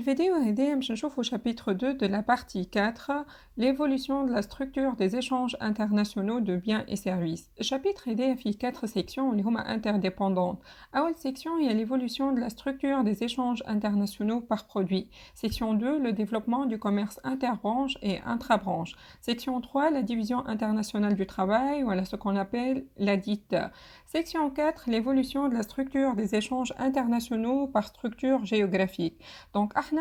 الفيديو هذايا باش نشوفو chapitre 2 de la partie 4 l'évolution de la structure des échanges internationaux de biens et services. الشابيتر هذايا فيه 4 sections اللي هما interdépendantes. أول section هي l'évolution de la structure des échanges internationaux par produit. Section 2 le développement du commerce interbranche et intrabranche. Section 3 la division internationale du travail, voilà ce qu'on appelle la dite. Section 4 l'évolution de la structure des échanges internationaux par structure géographique. Donc, احنا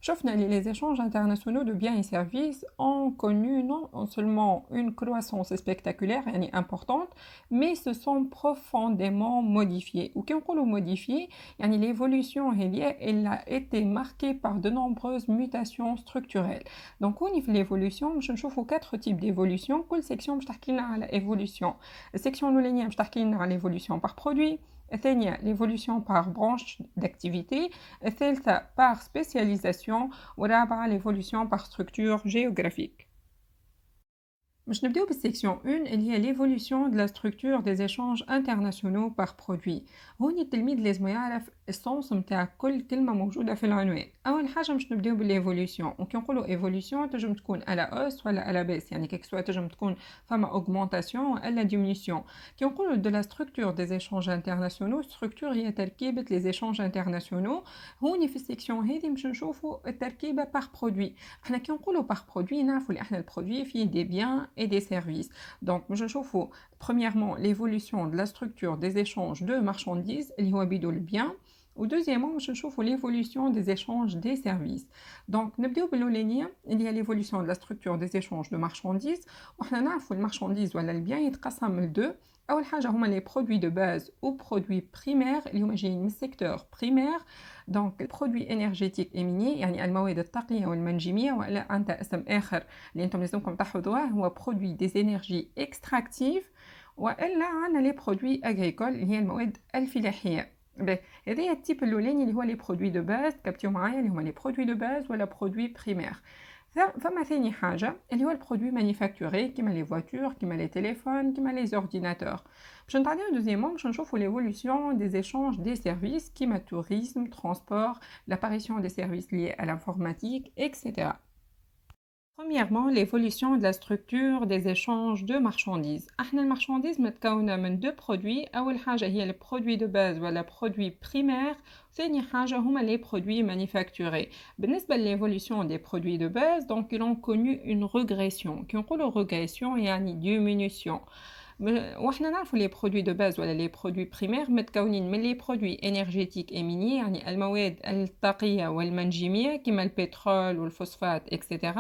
شفنا les échanges internationaux de biens et services ont connu non seulement une croissance spectaculaire يعني importante, mais se sont profondément modifiés. Ou quand on modifié, يعني l'évolution elle a été marquée par de nombreuses mutations structurelles. Donc, on y fait l'évolution, باش نشوفوا 4 types d'évolution. كل section باش تحكي لنا على évolution. Section الأولانية باش تحكي لنا على l'évolution par produit. الثانية l'évolution par branche d'activité, الثالثة par spécialisation والرابعة l'évolution par structure géographique. باش نبداو بالسيكسيون 1 اللي هي l'évolution de la structure des échanges internationaux par produit. هوني التلميذ لازم يعرف السونس نتاع كل كلمه موجوده في العنوان. اول حاجه باش نبداو بالايفوليوشن، وكي نقولوا ايفوليوشن تنجم تكون على اوس ولا على باس، يعني كيك سوا تنجم تكون فما اوغمونطاسيون ولا ديمينيسيون. كي نقولوا de la structure des échanges internationaux، structure هي تركيبه les échanges internationaux. هوني في السيكسيون هذه باش نشوفوا التركيبه par produit. احنا كي نقولوا par produit نعرفوا اللي احنا البرودوي فيه des biens et des services. Donc, je chauffe premièrement l'évolution de la structure des échanges de marchandises, اللي هو بيدو البيان. Ou deuxièmement, je chauffe l'évolution des échanges des services. Donc, نبداو بالأولانية اللي هي l'évolution de la structure des échanges de marchandises. وحنا نعرفوا المارشانديز ولا البيان يتقسم لدو. أول حاجة هما les produits de base ou produits primaires اللي هما جايين من السيكتور primaire. دونك البرودوي انرجيتيك اي ميني يعني المواد الطاقيه والمنجميه، والا عندها اسم اخر اللي انتم لازمكم تحفظوه هو برودوي دي انرجي اكستراكتيف، والا عندنا لي برودوي اغريكول اللي هي المواد الفلاحيه. هذه التيب الاولاني اللي هو لي برودوي دو باز، كابتيو معايا اللي هما لي برودوي دو باز ولا برودوي بريمير. فما ثاني حاجه اللي هو البرودوي مانيفاكتوري كيما لي فواتور كيما لي تليفون كيما لي اورديناتور. باش نتعداو دوزيامون باش نشوفوا l'évolution des échanges des services كيما tourisme, transport, l'apparition des services liés à l'informatique, etc. Premièrement, l'évolution de la structure des échanges de marchandises. احنا المارشانديز متكونة من deux produits. أول حاجة هي le produit de base ولا produit primaire. ثاني حاجة هما les produits manufacturés. بالنسبة l'évolution des produits de base, donc ils ont connu une régression. كي نقولوا régression يعني diminution. وإحنا نعرفوا les produits de base ولا les produits primaires متكونين من les produits énergétiques et miniers يعني المواد الطاقية والمنجمية كما البترول والفوسفات etc.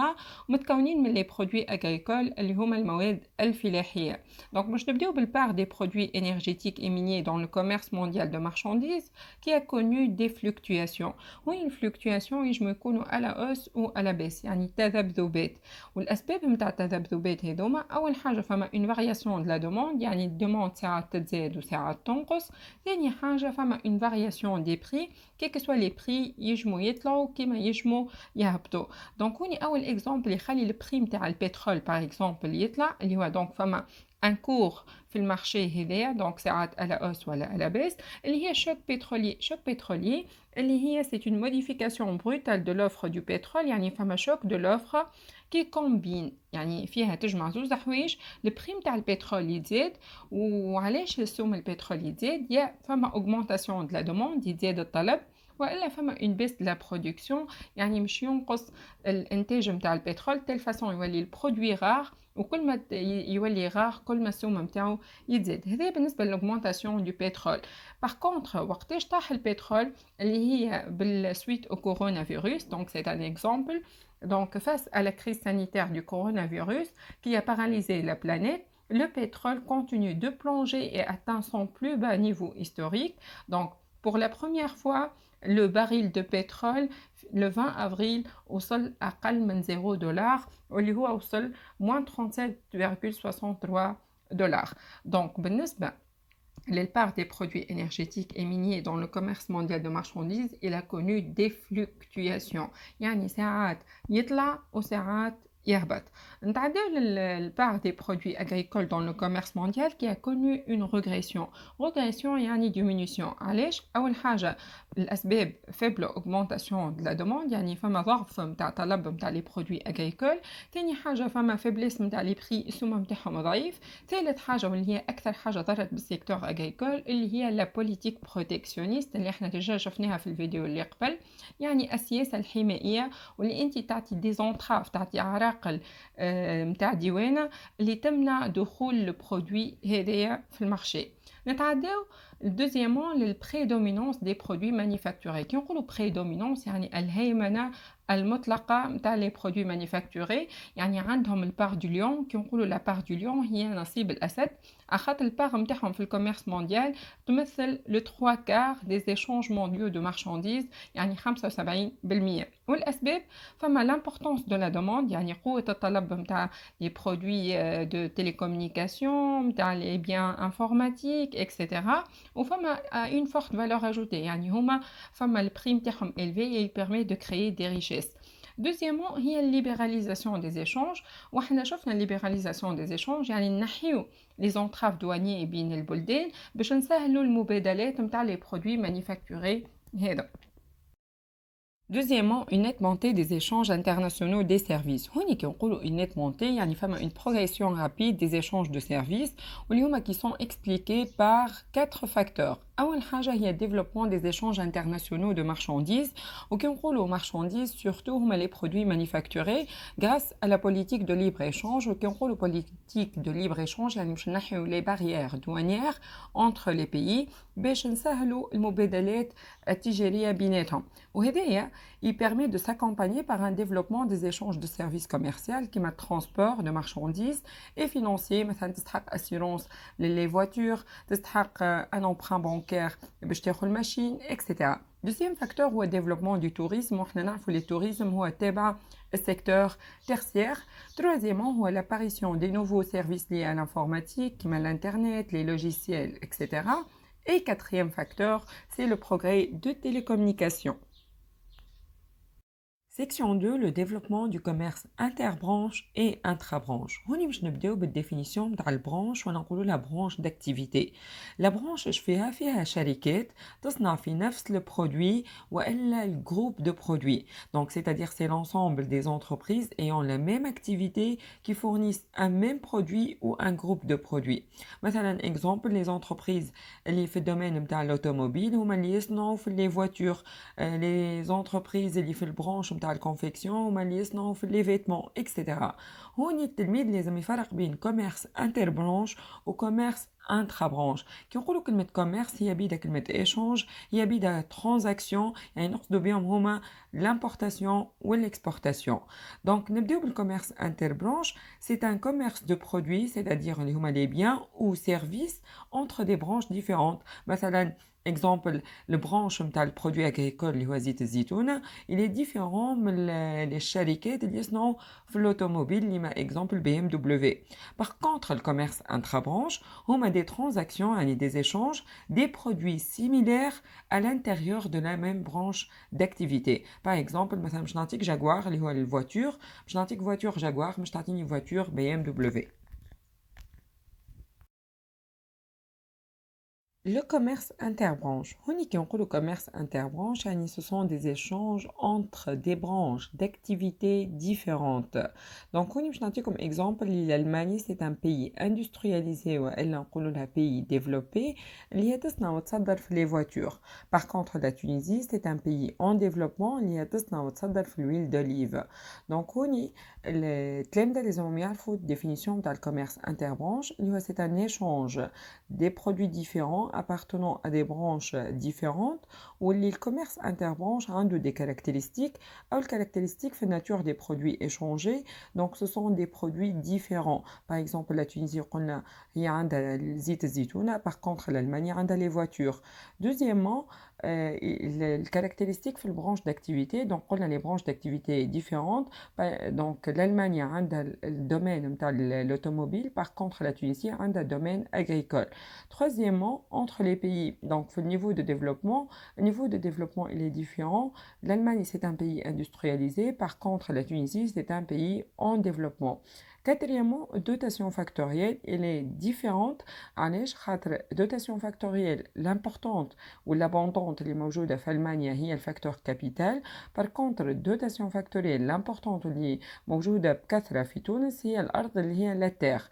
ومتكونين من les produits agricoles اللي هما المواد الفلاحية. Donc باش نبداو بالبار des produits énergétiques et miniers dans le commerce mondial de marchandises qui a connu des fluctuations. وين الفلوكتواسيون يجمو يكونوا على أس أو على باس يعني تذبذبات. والأسباب متاع التذبذبات هذوما أول حاجة فما une variation de la demande يعني الدوموند ساعات تتزاد وساعات تنقص. ثاني حاجة فما une variation des prix كيك سوا لي بري يجمو يطلعوا كيما يجمو يهبطوا. دونك هوني أول إكزامبل يخلي البري متاع البترول باغ إكزامبل يطلع اللي هو دونك فما un cours في المارشي هذايا دونك ساعات على أس ولا على باس اللي هي شوك بترولي. شوك بترولي اللي هي c'est une modification brutale de l'offre du pétrole يعني فما شوك de l'offre qui combine يعني فيها تجمع زوز حوايج. البريم تاع البترول يتزاد، وعلاش السوم البترول يتزاد؟ يا فما augmentation de la demande يتزاد الطلب، والا فما une baisse de la production يعني مش ينقص الانتاج نتاع البترول تل فاصون يولي البرودوي رار، وكل ما يولي رار كل ما السوم نتاعو يتزاد. هذا بالنسبه للاوغمونطاسيون دو بترول. باغ كونطخ وقتاش طاح البترول اللي هي بالسويت او كورونا فيروس، دونك سي ان اكزامبل. Donc, face à la crise sanitaire du coronavirus qui a paralysé la planète, le pétrole continue de plonger et atteint son plus bas niveau historique. Donc, pour la première fois, le baril de pétrole le 20 avril وصل أقل من $0 واللي هو وصل moins 37,63 $. Donc, بالنسبة les parts des produits énergétiques et miniers dans le commerce mondial de marchandises, il a connu des fluctuations. يعني ساعات يطلع وساعات يهبط. نتعداو part des produits agricoles dans le commerce mondial qui a connu une régression. Régression يعني diminution. علاش؟ أول حاجة الأسباب faible augmentation de la demande يعني فما ضعف متاع طلب متاع les produits agricoles. تاني حاجة فما faiblesse متاع les prix السوم متاعهم ضعيف. ثالث حاجة واللي هي أكثر حاجة ضرت بالسيكتور agricole اللي هي la politique protectionniste اللي احنا ديجا شفناها في الفيديو اللي قبل. يعني السياسة الحمائية واللي انت تعطي ديزونتراف تعطي عراقل متاع ديوانه اللي تمنع دخول البرودوي هذايا في المارشي. نتعداو دوزيامون للبريدومينونس دي برودوي مانيفاكتوري. كي نقولوا بريدومينونس يعني الهيمنه المطلقه نتاع لي برودوي مانيفاكتوري، يعني عندهم البار دو ليون. كي نقولوا لا بار دو ليون هي نصيب الاسد، اخاطر البار نتاعهم في الكوميرس مونديال تمثل لو 3 كار دي زيشانج مونديو دو مارشانديز، يعني 75%. والاسباب فما l'importance de la demande يعني قوة الطلب متاع les produits de télécommunication متاع les biens informatiques etc. وفما une forte valeur ajoutée يعني هما فما البري متاعهم élevé et il permet de créer des richesses. Deuxièmement هي الليبراليزاسيون des échanges. وحنا شفنا الليبراليزاسيون des échanges يعني نحيو les entraves douaniers بين البلدان باش نسهلوا المبادلات متاع les produits manufacturés هذا. Deuxièmement, une nette montée des échanges internationaux des services. هوني كي نقولوا une nette montée يعني فما une progression rapide des échanges de services واللي هما qui sont expliqués par 4 facteurs. أول حاجة هي développement des échanges internationaux de marchandises. وكي نقولوا marchandises surtout هما les produits manufacturés grâce à la politique de libre-échange. وكي نقولوا politique de libre-échange يعني باش نحيو les barrières douanières entre les pays باش نسهلوا المبادلات التجارية بيناتهم. وهذايا il permet de s'accompagner par un développement des échanges de services commerciaux qui met transport de marchandises et financiers. مثلا تستحق assurance les voitures, تستحق un emprunt bancaire باش تاخذ الماشين etc. Deuxième facteur هو développement du tourisme. وحنا نعرفوا le tourisme هو تابع السيكتور tertiaire. Troisièmement هو l'apparition des nouveaux services liés à l'informatique comme l'internet, les logiciels etc. Et quatrième facteur, c'est le progrès de télécommunications. Section 2, le développement du commerce interbranche et intrabranche. هوني باش نبداو بالديفينيسيون تاع البرانش ونقولوا لا برانش d'activité. لا برانش اش فيها شركات تصنع في نفس le produit والا le groupe de produits. Donc c'est-à-dire c'est l'ensemble des entreprises ayant la même activité qui fournissent un même produit ou un groupe de produits. مثلا exemple les entreprises اللي في الدومين نتاع l'automobile هما اللي يصنعوا في les voitures. Les entreprises اللي في البرانش نتاع الكونفيكسيون هما اللي يصنعوا في لي فيتمون اكسيتيرا. هوني التلميذ لازم يفرق بين كوميرس انتر برانش وكوميرس انترا برانش. كي نقولوا كلمه كوميرس هي بيدا كلمه ايشانج، هي بيدا ترانزاكسيون، يعني نقصدوا بهم هما l'importation ou l'exportation. Donc نبداو بالكوميرس انتر برانش. C'est un commerce de produits, c'est-à-dire اللي هما les biens ou services entre des branches différentes. مثلا exemple le branche نتاع البرودوي agricole اللي هو زيت الزيتون il est différent من الشركات اللي يصنعوا في الاوتوموبيل اللي ما exemple BMW. Par contre le commerce intrabranche هما des transactions يعني des échanges des produits similaires à l'intérieur de la même branche d'activité. Par exemple مثلا باش نعطيك جاكوار اللي هو الفواتور، باش نعطيك فواتور جاكوار باش تعطيني فواتور BMW. Le commerce interbranche. هوني كي نقولوا commerce interbranche يعني ce sont des échanges entre des branches d'activités différentes. Donc هوني باش نعطيكم exemple l'Allemagne c'est un pays industrialisé والا نقولوا لها pays développé اللي هي تصنع وتصدر في les voitures. Par contre la Tunisie c'est un pays en développement اللي هي تصنع وتصدر في l'huile d'olive. Donc هوني التلامذة لازم يعرفوا définition تاع commerce interbranche اللي هو c'est un échange des produits différents appartenant à des branches différentes où le commerce interbranche a des caractéristiques. Les caractéristiques de la nature des produits échangés, donc ce sont des produits différents. Par exemple, la Tunisie, il y a le zit zitouna, par contre l'Allemagne a les voitures. Deuxièmement, les caractéristiques de la branche d'activité, donc on a les branches d'activité différentes. Donc l'Allemagne a le domaine de l'automobile, par contre la Tunisie a le domaine agricole. Troisièmement, entre les pays. Donc, le niveau de développement, il est différent. L'Allemagne, c'est un pays industrialisé. Par contre, la Tunisie, c'est un pays en développement. Quatrièmement, dotation factorielle, elle est différente. علاش خاطر dotation factorielle l'importante ou l'abondante اللي موجودة في ألمانيا هي الفاكتور كابيتال. par contre dotation factorielle l'importante اللي موجودة بكثرة في تونس هي الأرض اللي هي la terre.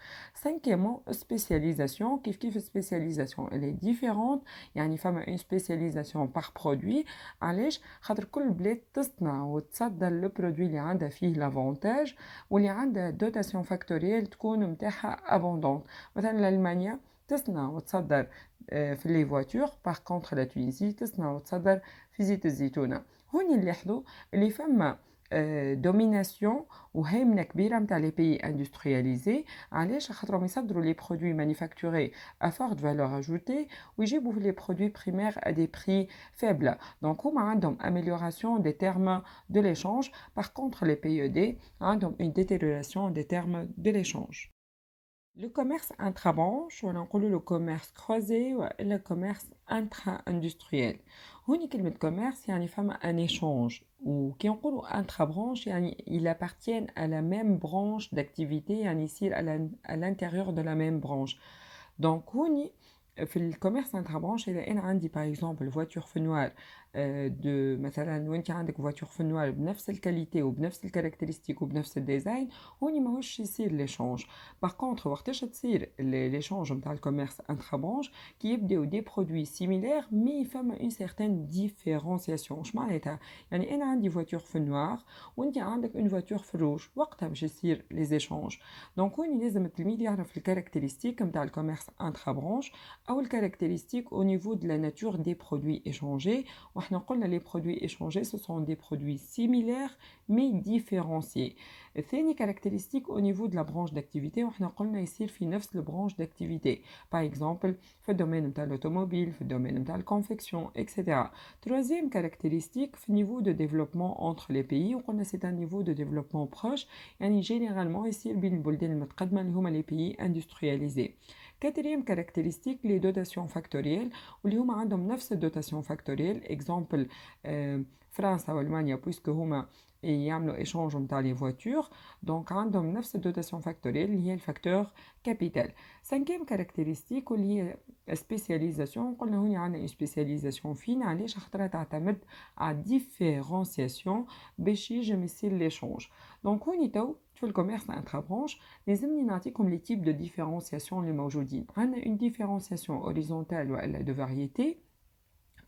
cinquièmement spécialisation كيف spécialisation elle est différente. يعني فما une spécialisation par produit. علاش خاطر كل بلاد تصنع وتصدر لو برودوي اللي عندها فيه لافونتاج واللي عندها دوتاسيون فاكتوريال تكون متاعها ابوندونت. مثلا ألمانيا تصنع وتصدر في لي فواتور. باغ كونتر لا تونيزي تصنع وتصدر في زيت الزيتونه. هوني نلاحظوا اللي فما دوميناسيون وهيمنه كبيره نتاع لي بيي اندسترياليزي. علاش خاطرهم يصدروا لي برودوي مانيفاكتوري ا فورت فالور اجوتي ويجيبوا لي برودوي بريمير ا دي بري فيبل. دونك هما عندهم امélioration des termes de l'échange. par contre les PED عندهم une détérioration des termes de l'échange. Le commerce intra-branche, ou on le commerce croisé ou le commerce intra-industriel. هوني كلمة commerce يعني فما un échange وكي نقولوا intra-branche يعني ils appartiennent à la même branche d'activité يعني يصير à l'intérieur de la même branche. Donc هوني في الكوميرس انتربرانش اذا انا عندي باغ اكزومبل فواتور فنوار دو مثلا وانت عندك فواتور فنوار بنفس الكاليتي وبنفس الكاركترستيك وبنفس الديزاين هوني ماهوش يصير ليشونج. باغ كونتر وقتاش تصير ليشونج نتاع الكوميرس انتربرانش كي يبداو دي برودوي سيميلير مي فما اون سيغتان ديفيرونسياسيون. اش معناتها؟ يعني انا عندي فواتور فنوار وانت عندك اون فواتور في الروج وقتها باش يصير لي زيشونج. دونك هوني لازم التلميذ يعرف الكاركترستيك نتاع الكوميرس انتربرانش ou les caractéristiques au niveau de la nature des produits échangés. Les produits échangés, ce sont des produits similaires mais différenciés. ثاني caractéristique au niveau de la branche d'activité وحنا قلنا يصير في نفس البرانش d'activité. Par exemple, في الدومين نتاع l'automobile, في الدومين نتاع الconfection, etc. Troisième caractéristique, في niveau de développement entre les pays وقلنا c'est un niveau de développement proche يعني généralement يصير بين البلدان المتقدمة اللي هما les pays industrialisés. Quatrième caractéristique, les dotations factorielles واللي هما عندهم نفس الدوتاسيون فاكتوريال. exemple فرنسا والمانيا بويسكو هما يعملوا ايشانج نتاع لي فواتور دونك عندهم نفس الدوتاسيون فاكتوريال اللي هي الفاكتور كابيتال. cinquième caractéristique واللي هي سبيسياليزاسيون. قلنا هوني عندنا سبيسياليزاسيون فين علاش خاطرها تعتمد على ديفيرونسياسيون باش يجم يصير ليشانج. دونك هوني تو في الكوميرس انترابرانش لازمني نعطيكم لي تيب دو ديفيرونسياسيون اللي موجودين. عندنا اون ديفيرونسياسيون اوريزونتال والا دو فاريتي.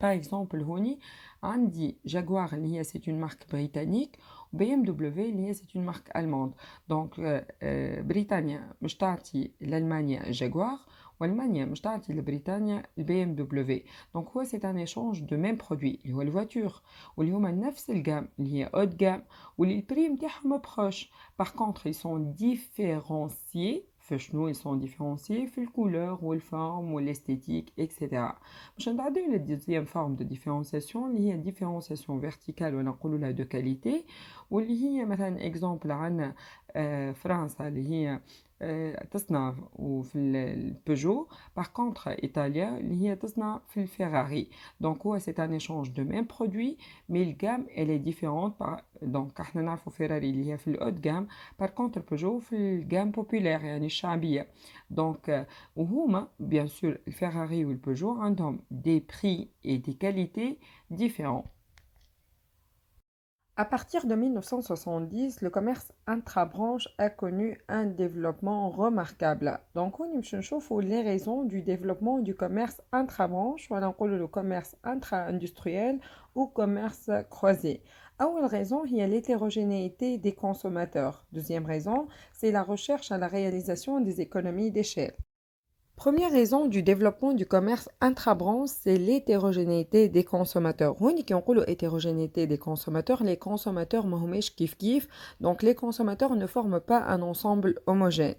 باغ اكزومبل هوني عندي جاكوار اللي هي سي اون مارك بريطانيك وبي ام دبليو اللي هي سي اون مارك الماند. دونك بريطانيا مش تعطي لالمانيا جاكوار والمانيا مش تعطي لبريطانيا البي ام دبليو. دونك هو سي ان ايشانج دو ميم برودوي اللي هو الفواتور واللي هما نفس الجام اللي هي اوت جام واللي البري نتاعهم بروش. باغ كونتر ils sont différenciés. فشنو ils sont différenciés في الكولور والفورم والesthétique etc. باش نتعداو لا deuxième forme de différenciation اللي هي différenciation verticale ولا نقولوا لها de qualité واللي هي مثلا اكزامبل عندنا فرنسا اللي هي تصنع في البيجو. باغ كونتر ايطاليا اللي هي تصنع في الفيراري. دونك هو سي ان ايشانج دو ميم برودوي مي الجام الي ديفيرونت. دونك احنا نعرفوا فيراري اللي هي في الاوت جام باغ كونتر بيجو في الجام بوبولير يعني الشعبيه. دونك وهما بيان سور الفيراري والبيجو عندهم دي بري اي دي كاليتي ديفيرون. À partir de 1970, le commerce intra-branche a connu un développement remarquable. Donc, on y les raisons du développement du commerce intra-branche, ou le commerce intra-industriel ou commerce croisé. Première raison, il y a l'hétérogénéité des consommateurs. Deuxième raison, c'est la recherche à la réalisation des économies d'échelle. Première raison du développement du commerce intra-branche, c'est l'hétérogénéité des consommateurs. هوني كي نقولوا hétérogénéité des consommateurs, les consommateurs ماهماش كيف كيف, donc les consommateurs ne forment pas un ensemble homogène.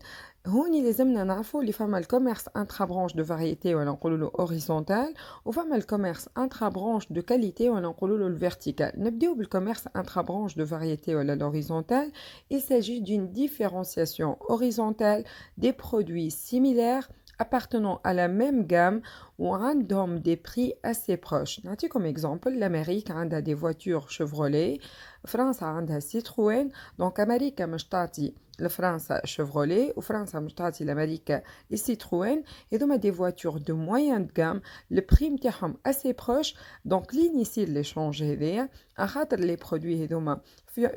هوني لازمنا نعرفوا اللي فما الكوميرس انترا-branche de variété ولا نقولوا له horizontal وفما الكوميرس intra-branche de qualité ولا نقولوا له vertical. نبداو بالكوميرس intra-branche de variété ولا l'horizontal. Il s'agit d'une différenciation horizontale des produits similaires appartenant à la même gamme ou عندهم des prix assez proches. نعطي comme exemple l'Amérique عندها des voitures Chevrolet, فرنسا عندها Citroën, donc أمريكا مش تعطي لفرنسا Chevrolet وفرنسا مش تعطي لأمريكا Citroën. هذوما des voitures de moyenne gamme, le prix متاعهم assez proche. donc l'initial l'échange هذايا à خاطر les produits هذوما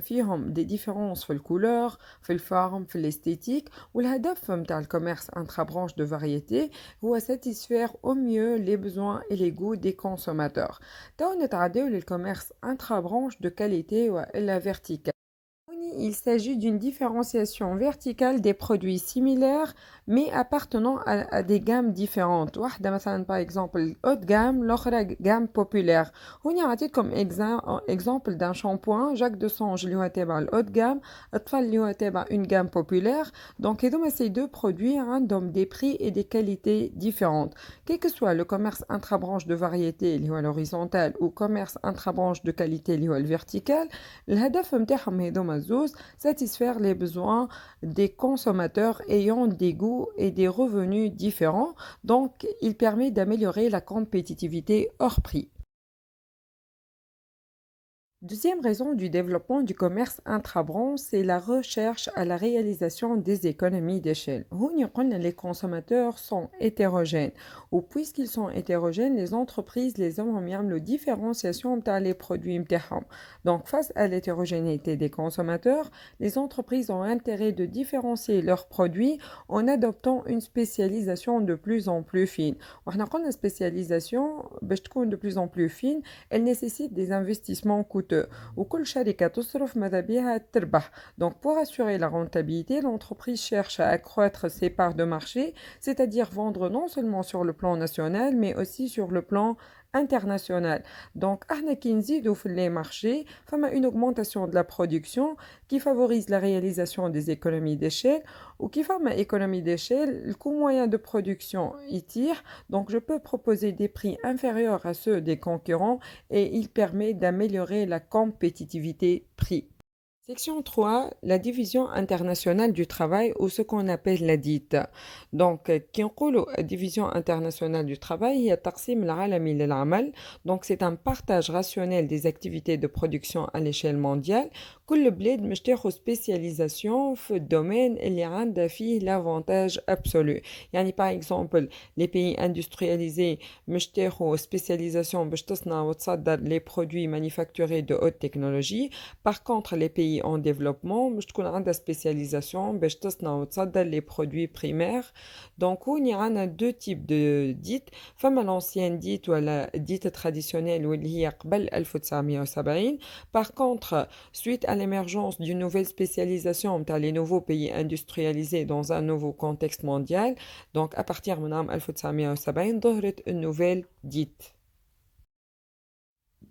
فيهم des différences في الكولور في الفارم في l'esthétique. والهدف متاع الكوميرس intra-branche de variété هو satisfaire au mieux les besoins et les goûts des consommateurs. تو نتعداو للكوميرس intra-branche de qualité وإلا verticale. Il s'agit d'une différenciation verticale des produits similaires mais appartenant à des gammes différentes. واحدة مثلا par exemple haut de gamme, l'autre gamme populaire. هوني عطيتكم exemple d'un shampoing Jacques de Sange اللي هو تابع le haut de gamme, أطفال اللي هو تابع une gamme populaire. donc هذوما ces deux produits عندهم des prix et des qualités différentes. Quel que soit le commerce intra-branche de variété اللي هو l'horizontal ou commerce intra-branche de qualité اللي هو le vertical, الهدف متاعهم هذوما زوز satisfaire les besoins des consommateurs ayant des goûts et des revenus différents. donc il permet d'améliorer la compétitivité hors prix. Deuxième raison du développement du commerce intra-branche, c'est la recherche à la réalisation des économies d'échelle. Les consommateurs sont hétérogènes, ou puisqu'ils sont hétérogènes, les entreprises les ont mis en différenciation dans les produits. Donc, face à l'hétérogénéité des consommateurs, les entreprises ont intérêt de différencier leurs produits en adoptant une spécialisation de plus en plus fine. La spécialisation, de plus en plus fine, elle nécessite des investissements coûteux. وكل شركة تصرف ماذا بيها تربح. Donc pour assurer la rentabilité, l'entreprise cherche à accroître ses parts de marché, c'est-à-dire vendre non seulement sur le plan national, mais aussi sur le plan international. donc احنا كي نزيدو في les marchés, فما une augmentation de la production qui favorise la réalisation des économies d'échelle. ou qui فما économie d'échelle, le coût moyen de production y tire, donc je peux proposer des prix inférieurs à ceux des concurrents et il permet d'améliorer la compétitivité prix. Section 3, la division internationale du travail ou ce qu'on appelle la DIT. donc كي نقولوا division internationale du travail هي التقسيم العالمي للعمل. donc c'est un partage rationnel des activités de production à l'échelle mondiale. كل بلاد مش تاخذ spécialisation في الدومين اللي عندها فيه l'avantage absolu. يعني par exemple les pays industrialisés مش تاخذ spécialisation باش تصنع وتصدر les produits manufacturés de haute technologie. par contre les pays en développement مش تكون عندها spécialisation باش تصنع وتصدر les produits primaires. donc هوني عندنا deux types de dites. فما l'ancienne dite ولا dite traditionnelle واللي هي قبل 1970. par contre suite à l'émergence d'une nouvelle spécialisation dans les nouveaux pays industrialisés dans un nouveau contexte mondial, donc à partir de 1970 ظهرت une nouvelle dite.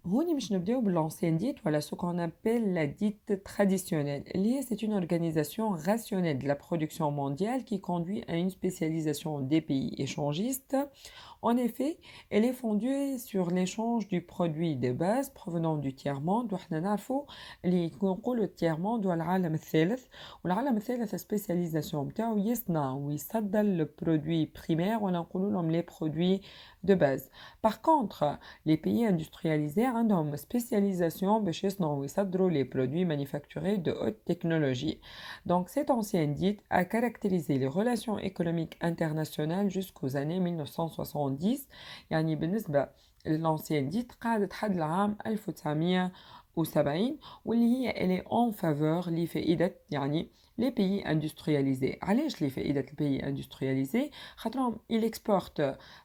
هوني مش نبداو بالancienne dite, voilà ce qu'on appelle la dite traditionnelle. C'est une organisation rationnelle de la production mondiale qui conduit à une spécialisation des pays échangistes. En effet, elle est fondée sur l'échange du produit de base provenant du tiers-monde. وإحنا نعرفوا اللي نقولوا التير-monde هو العالم الثالث. والعالم الثالث spécialisation متاعو يصنع ويصدر le produit primaire ولا نقولوا لهم les produits de base. Par contre, les pays industrialisés عندهم spécialisation باش يصنعوا ويصدروا les produits manufacturés de haute technologie. Donc cette ancienne dite a caractérisé les relations économiques internationales jusqu'aux années 1970. يعني بالنسبة للأنسيان ديت قعدت حد العام 1970 واللي هي elle est en faveur لفائدة يعني les pays industrialisés. علاش لفائدة les pays industrialisés خاطرهم ils exportent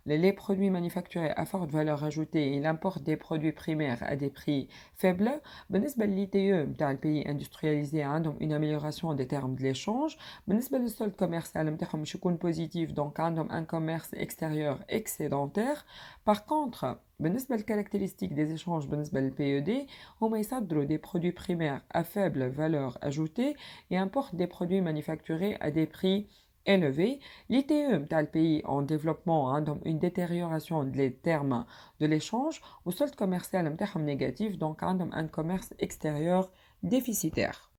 les produits manufacturés à forte valeur ajoutée. ils importent des produits primaires à des prix faibles. بالنسبة للITE متاع البيي industrialisés عندهم une amélioration des termes de l'échange. بالنسبة للسولد كوميرسيال متاعهم مش يكون positif, donc عندهم un commerce extérieur excédentaire. par contre بالنسبة للcaractéristiques des échanges بالنسبة للPED هما يصدروا des produits primaires à faible valeur ajoutée et importent des produits manufacturés à des prix élevés. l'ITE متاع البيي en développement عندهم une détérioration des termes de l'échange والسولد كوميرسيال متاعهم négatif, donc عندهم un commerce extérieur déficitaire.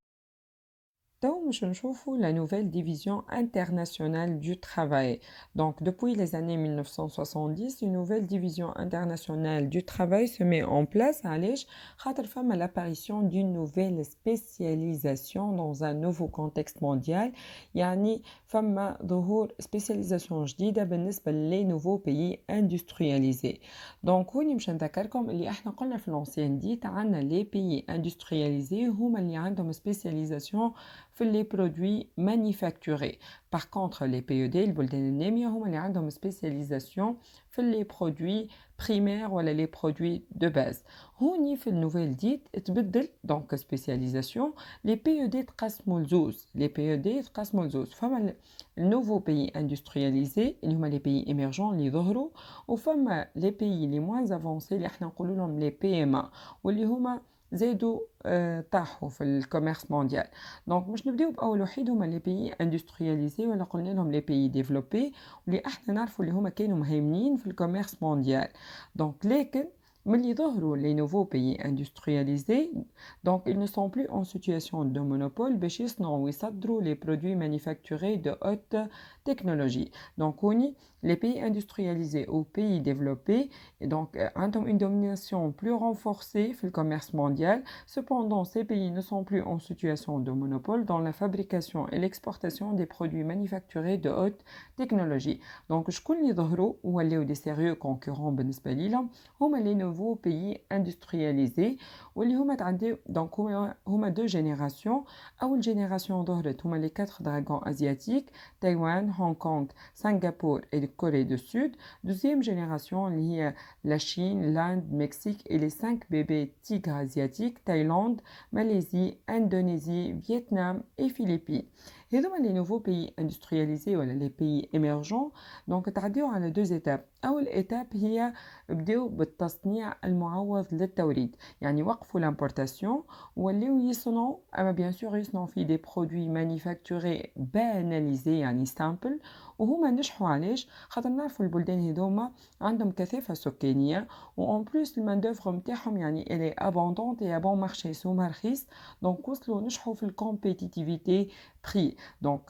Donc, je نشوفوا la nouvelle division internationale du travail. Donc, depuis les années 1970, une nouvelle division internationale du travail se met en place. علاش؟ خاطر فما l'apparition d'une nouvelle spécialisation dans un nouveau contexte mondial. يعني فما ظهور spécialisation جديدة بالنسبة les nouveaux pays industrialisés. Donc, هوني باش نذكركم اللي احنا قلنا في l'ancien dit عندنا les pays industrialisés هما اللي عندهم spécialisation les produits manufacturés. Par contre, les PED, البلدان النامية هما اللي عندهم spécialisation في les produits primaires ولا les produits de base. هوني في النوفيل ديت تبدل donc spécialisation. Les PED تقسموا لزوز. Les PED تقسموا لزوز. فما nouveaux pays industrialisés اللي هما les pays émergents اللي ظهروا وفما les pays les moins avancés اللي احنا نقولوا لهم les PMA واللي هما زادوا طاحوا في الكوميرس مونديال. دونك باش نبداو باول وحيد هما لي بيي اندسترياليزي ولا قلنا لهم لي بيي ديفلوبي واللي احنا نعرفوا اللي هما كانوا مهيمنين في الكوميرس مونديال. دونك لكن ملي ظهروا les nouveaux pays industrialisés donc ils ne sont plus en situation de monopole باش يصنعوا ويصدروا les produits manufacturés de haute technologie. Donc هوني les pays industrialisés aux pays développés et donc ont une domination plus renforcée في le commerce mondial. Cependant, ces pays ne sont plus en situation de monopole dans la fabrication et l'exportation des produits manufacturés de haute technologie. Donc شكون اللي ظهروا ولاو des sérieux concurrents بالنسبة ليهم هما les nouveaux pays industrialisés واللي هما تعديو donc هما deux générations. أول génération ظهرت هما les 4 dragons asiatiques Taïwan, Hong Kong, Singapour et Corée du Sud. Deuxième génération اللي هي la Chine, l'Inde, Mexique et les 5 bébés tigres asiatiques Thaïlande, Malaisie, Indonésie, Vietnam et Philippines. هذوما les nouveaux pays industrialisés ولا les pays émergents. donc تعديو على deux étapes. أول étape هي بداو بالتصنيع المعوض للتوريد يعني وقفوا l'importation ولاو يصنعوا أما bien sûr يصنعوا في des produits manufacturés banalisés يعني simple وهما نجحوا علاش خاطر نعرفوا البلدان هذوما عندهم كثافة سكانية وان بلوس الماin d'œuvre نتاعهم يعني elle est abondante et à bon marché سوما رخيص donc وصلوا نجحوا في الcompétitivité prix. Donc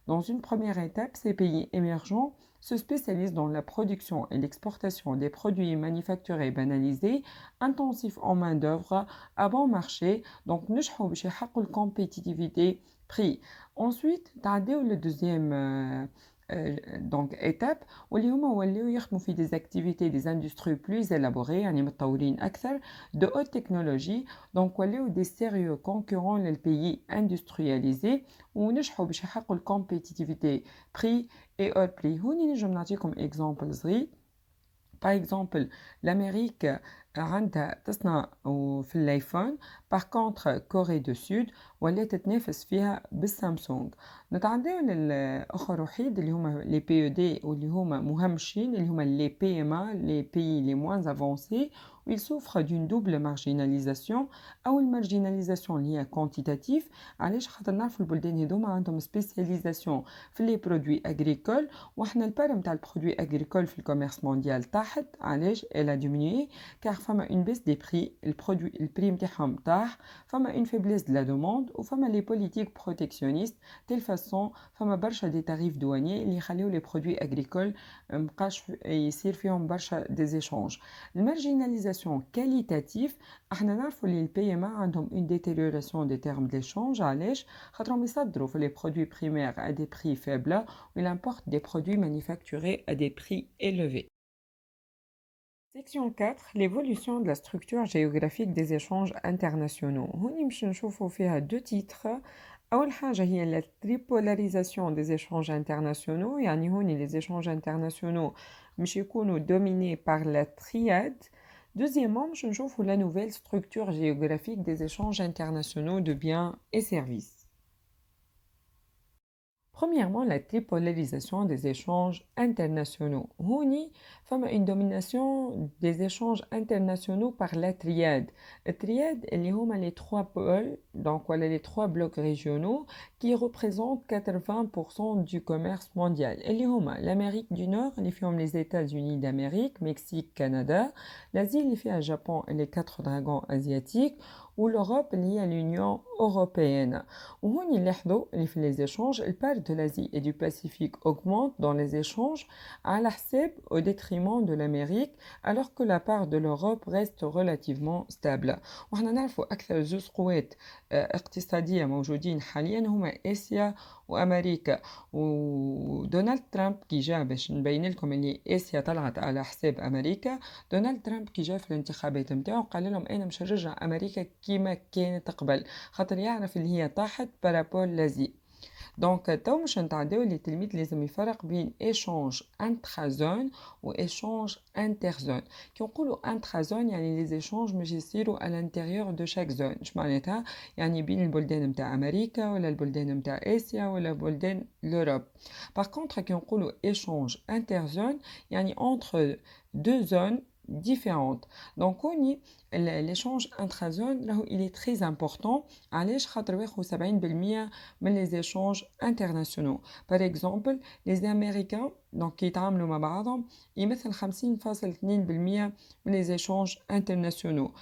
dans une première étape ces pays émergents se spécialisent dans la production et l'exportation des produits manufacturés banalisés intensifs en main d'œuvre à bon marché donc نجحوا باش يحققوا الcompétitivité prix. Ensuite تعديو le deuxième donc étape واللي هما ولاو يخدموا في des activités des industries plus élaborées يعني متطورين أكثر de haute technologie donc ولاو des sérieux concurrents للبيي industrialisés ونجحوا باش يحققوا الcompétitivité prix et hors prix. هوني نجم نعطيكم exemple صغير. Par exemple, l'Amérique عندها تصنع في الايفون par contre كوريا دو سود ولات تتنافس فيها بالسامسونج. نتعداو للاخر وحيد اللي هما لي بي او دي واللي هما مهمشين اللي هما لي بي ام ا لي بي لي موان افونسي ils souffrent d'une double marginalisation. أو المارجيناليزاسيون اللي هي كونتيتاتيف علاش خاطر نعرفوا البلدان هذوما عندهم سبيسياليزاسيون في لي برودوي اغريكول وحنا البار نتاع البرودوي اغريكول في الكوميرس مونديال طاحت علاش elle a diminué car فما une baisse des prix البري نتاعهم طاح فما une faiblesse de la demande وفما les politiques protectionnistes telle façon فما برشا des tarifs douaniers اللي يخليو les produits agricoles مبقاش يصير فيهم برشا des échanges. المارجيناليزاسيون كاليتاتيف احنا نعرفوا اللي البي ام عندهم une détérioration des termes d'échange علاش خاطرهم يصدروا في les produits primaires à des prix faibles ou ils importent des produits manufacturés à des prix élevés. Section 4. L'évolution de la structure géographique des échanges internationaux. هوني باش نشوفوا فيها deux titres. أول حاجة هي la tripolarisation des échanges internationaux يعني هوني les échanges internationaux مش يكونوا dominés par la triade. Deuxièmement باش نشوفوا la nouvelle structure géographique des échanges internationaux de biens et services. Premièrement, la tripolarisation des échanges internationaux. هوني فما une domination des échanges internationaux par la triade. La triade اللي هما les trois pôles, donc voilà les trois blocs régionaux qui représentent 80% du commerce mondial. Et l'Amérique du Nord, les films les États-Unis d'Amérique, Mexique, Canada, l'Asie, les films Japon et les quatre dragons asiatiques, ou l'Europe liée à l'Union européenne. Où on y les échanges, le part de l'Asie et du Pacifique augmente dans les échanges à la au détriment de l'Amérique, alors que la part de l'Europe reste relativement stable. وإحنا نعرفوا أكثر زوج قوات اقتصادية موجودين حاليا هما آسيا وأمريكا. ودونالد ترامب كي جاء باش نبين لكم اللي آسيا طلعت على حساب أمريكا، دونالد ترامب كي جاء في الانتخابات متاعو قال لهم أنا مش هرجع أمريكا كيما كانت قبل، خاطر يعرف اللي هي طاحت بارابول لازي. دونك تو باش نتعداو اللي التلميذ لازم يفرق بين ايشونج انترا و ايشونج انتر كي نقولوا انترا يعني لي زيشونج مش يصيروا على الانتيريور دو شاك زون. اش معناتها؟ يعني بين البلدان نتاع امريكا ولا البلدان نتاع اسيا ولا بلدان لوروب. باغ كونطخ كي نقولوا ايشونج انتر يعني entre deux zones différentes. Donc on y l'échange intra-zone là il est très important. علاش؟ خاطر واخد 70% من les échanges internationaux. Par exemple, les Américains donc qui يتعاملوا مع بعضهم يمثل 50.2% من les échanges internationaux.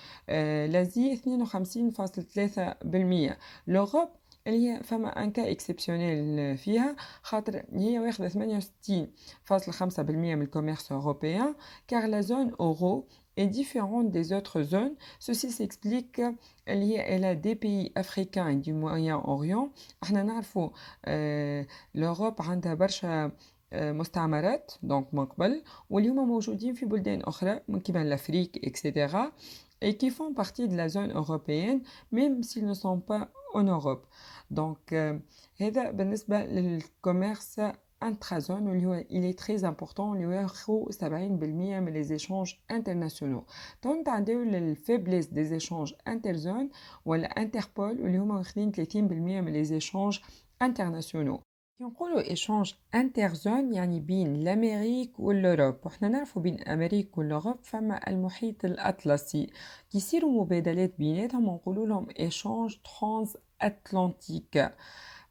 l'Asie 52.3%. l'Europe اللي هي فما ان كا اكسبسيونيل فيها خاطر هي واخده 68.5% من الكوميرس européen car la zone euro est différente des autres zones. Ceci s'explique elle a des pays africains et du Moyen-Orient. احنا نعرفوا l'Europe عندها برشا مستعمرات دونك من قبل واليوم موجودين في بلدان أخرى من كيما l'Afrique etc. et qui font partie de la zone européenne même s'ils ne sont pas en Europe. Donc هذا بالنسبة للكوميرس intra-zone اللي هو il est très important اللي هو ياخذ 70% من les échanges internationaux. دونك عندنا الفيبليس des échanges interzone ولا انتربول اللي هما واخدين 30% من les échanges internationaux. كي نقولوا إيشانج انترزون يعني بين الأمريك والأوروب، وإحنا نعرفوا بين أمريك والأوروب فما المحيط الأطلسي كي يصيروا مبادلات بيناتهم ونقولوا لهم إيشانج ترانس أتلانتيك.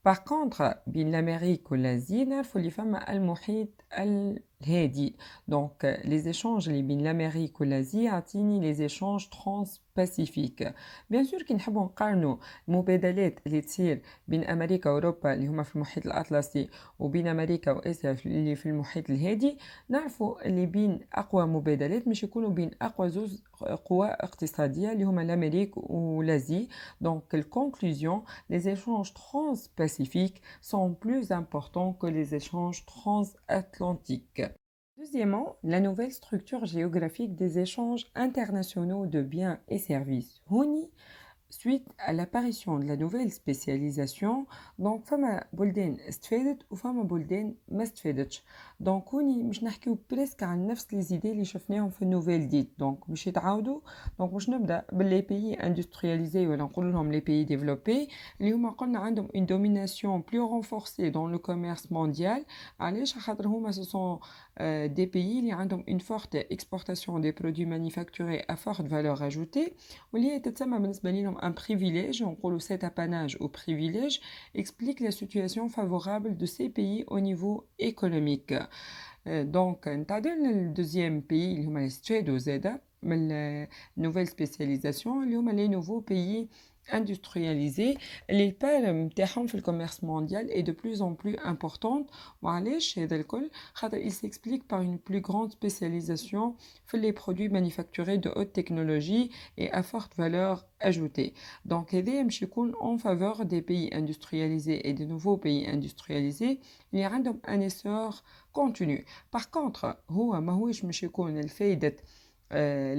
باغ كونطخ بين الأمريك والأزيا نعرفوا اللي فما المحيط الهادي. دونك لي زيشانج اللي بين الأمريك والأزيا يعطيني لي زيشانج ترانس باسيفيك. بيان سور كي نحبوا نقارنوا المبادلات اللي تصير بين امريكا واوروبا اللي هما في المحيط الاطلسي وبين امريكا واسيا اللي في المحيط الهادي نعرفوا اللي بين اقوى مبادلات مش يكونوا بين اقوى زوز قوى اقتصاديه اللي هما الامريك والازي. دونك الكونكلوزيون les échanges transpacifiques sont plus importants que les échanges transatlantiques. Deuxièmement, la nouvelle structure géographique des échanges internationaux de biens et services. هوني suite à l'apparition de la nouvelle spécialisation donc فما بلدان استفادت وفما بلدان ما استفادتش. دونك هوني مش نحكيو بريسك عن نفس لي زيدي اللي شفناهم في النوفيل ديت دونك مش يتعاودوا. دونك مش نبدا باللي بيي اندسترياليزي ولا نقول لهم لي بيي ديفلوبي اللي هما قلنا عندهم une domination plus renforcée dans le commerce mondial. علاش؟ خاطر هما ce sont des pays اللي عندهم une forte exportation des produits manufacturés à forte valeur ajoutée واللي تتسمى بالنسبه لهم un privilège. On parle de cet apanage au privilège explique la situation favorable de ces pays au niveau économique. Donc, le deuxième pays, les Suède ou Zeda, la nouvelle spécialisation, les nouveaux pays industrialisés. Les parts في le commerce mondial est de plus en plus importante. وعلاش هذا الكل؟ خاطر il s'explique par une plus grande spécialisation في les produits manufacturés de haute technologie et à forte valeur ajoutée. Donc هذا مش يكون en faveur des pays industrialisés et des nouveaux pays industrialisés اللي عندهم un essor continu. Par contre هو ماهوش مش يكون الفايدة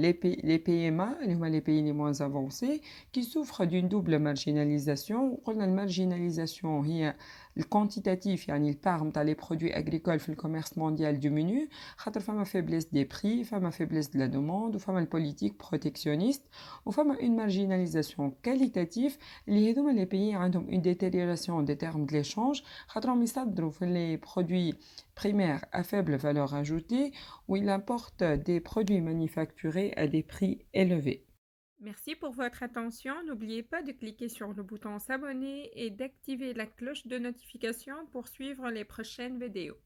les PMA, les pays les moins avancés, qui souffrent d'une double marginalisation. La marginalisation est le quantitatif, يعني البار نتاع les produits agricoles في le commerce mondial diminue, خاطر فما faiblesse des prix, فما faiblesse de la demande, فما الpolitique protectionniste, وفما une marginalisation qualitative اللي هذوما les pays عندهم une détérioration des termes de l'échange, خاطرهم يصدروا في les produits primaires à faible valeur ajoutée où il importe des produits manufacturés à des prix élevés. Merci pour votre attention. N'oubliez pas de cliquer sur le bouton s'abonner et d'activer la cloche de notification pour suivre les prochaines vidéos.